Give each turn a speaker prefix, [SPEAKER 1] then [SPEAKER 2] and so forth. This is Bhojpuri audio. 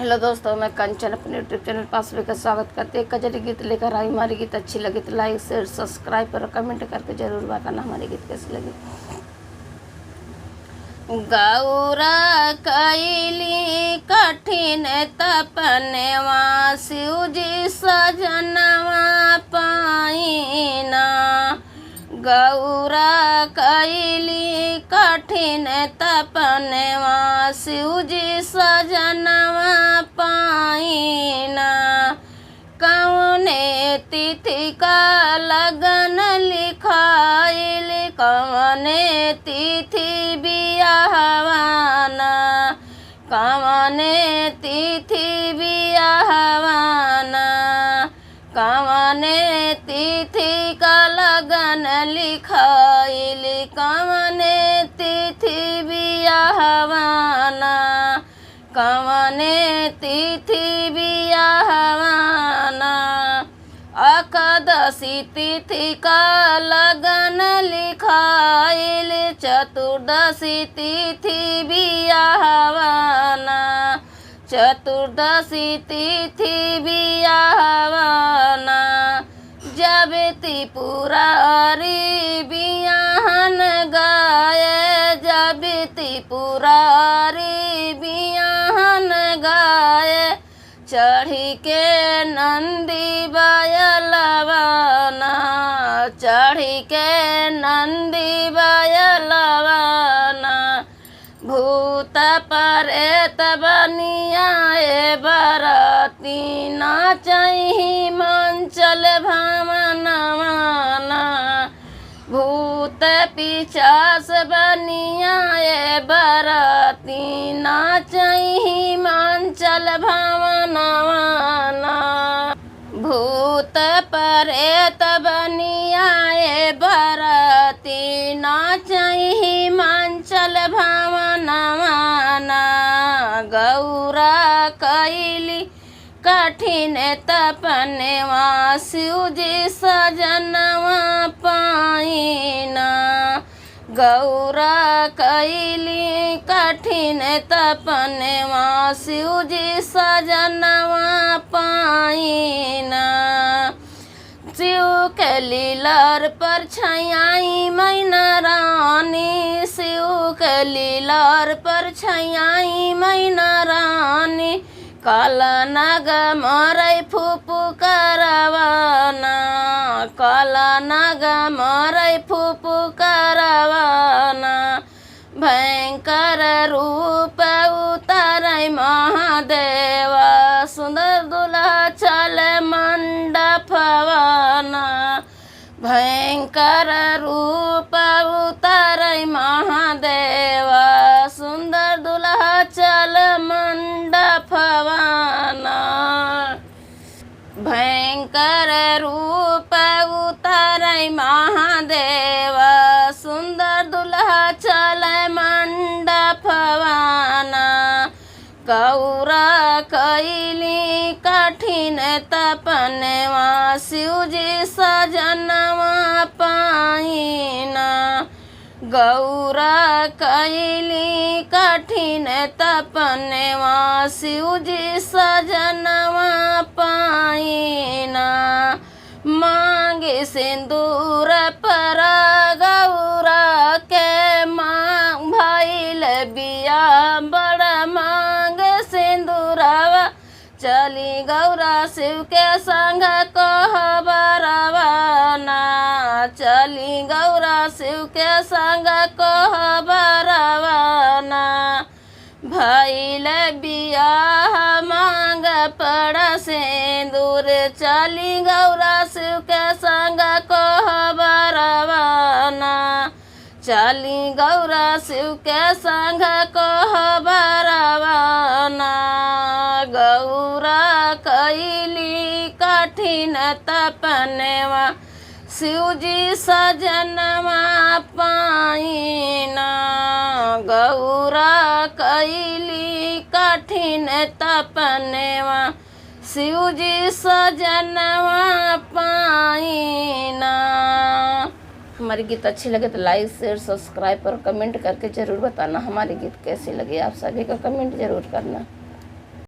[SPEAKER 1] हेलो दोस्तों, मैं कंचन अपने यूट्यूब चैनल पास का स्वागत करते हैं। कजरी गीत लेकर आई। हमारी गीत अच्छी लगी तो लाइक शेयर सब्सक्राइब और कमेंट करके जरूर बताना हमारी गीत कैसी लगी। गौरा कैली कठिन तपनवा, शिवजी सजनवा पाइना। गौरा कैली कठिन तपनवा, शिवजी सजनवा पाइना। कौने तिथि का लगन लिखाइल, कौने तिथि बियाहवाना। कौने तिथि बियाहवाना, कौने तिथि का लगन लिखाइल, कौने तिथि बियाहवाना। कौने तिथि बियाहवाना, एकादशी तिथि का लगन लिखाइल, चतुर्दशी तिथि बियाहवाना। चतुर्दशी तिथि बियाहवाना, जब त्रिपुरारी बियाहन गाए, जब त्रिपुरारी बियाहन गाए, चढ़ी के नंदी बयलवाना। चढ़ी के नंदी बयलवाना, भूत प्रेत बनियाए बराती, नाचहि मंचल भवनवाना। भूत पिशाच बनियाए बराती, नाचहि मंचल भवनवाना। भूत प्रेत बनियाए बराती, नाचहि मंचल भवनवाना। गौरा कैली कठिन तपनवा, शिवजी सजनवा पाइना। गौरा कैली कठिन तपनवा, शिवजी सजनवा पाइना। शिव के लीलार पर छाई मैना रानी, शिव के लीलार पर छाई मैना रानी। काला नाग मारै फूफू करवाना, काला नाग मारै फूफू करवाना। भयंकर रूप उतारै महादेवा, सुंदर दुल्हा चल मंडपवाना। भयंकर रूप उतारै महादेवा, सुंदर दुल्हा चल मंडपवाना। भयंकर रूप उतारै महादेवा, सुंदर दुल्हा चल मंडपवाना। गौरा कैली कठिन तपनवा, शिवजी सजनवा पाइना। गौरा कैली कठिन तपनवा, शिवजी सजनवा पाइना। मांगे सिंदूर पर गौरा के, मांग भइल बिया बड़ा मांग सिंदूरवा। चली गौरा शिव के संग कहबरवाना, चली गौरा शिव के संग कहबरवाना। भइल बियाह मांग पड़ सिंदूर, चली गौरा शिव के संग कहबरवाना। चली गौरा शिव के संग कहबरवाना। गौरा कैली कठिन तपनवा, शिवजी सजनवा पाइना। गौरा कैली कठिन तपनवा, शिवजी सजनवा पाइना। हमारी गीत अच्छी लगे तो लाइक शेयर सब्सक्राइब और कमेंट करके ज़रूर बताना हमारी गीत कैसी लगी। आप सभी का कमेंट ज़रूर करना।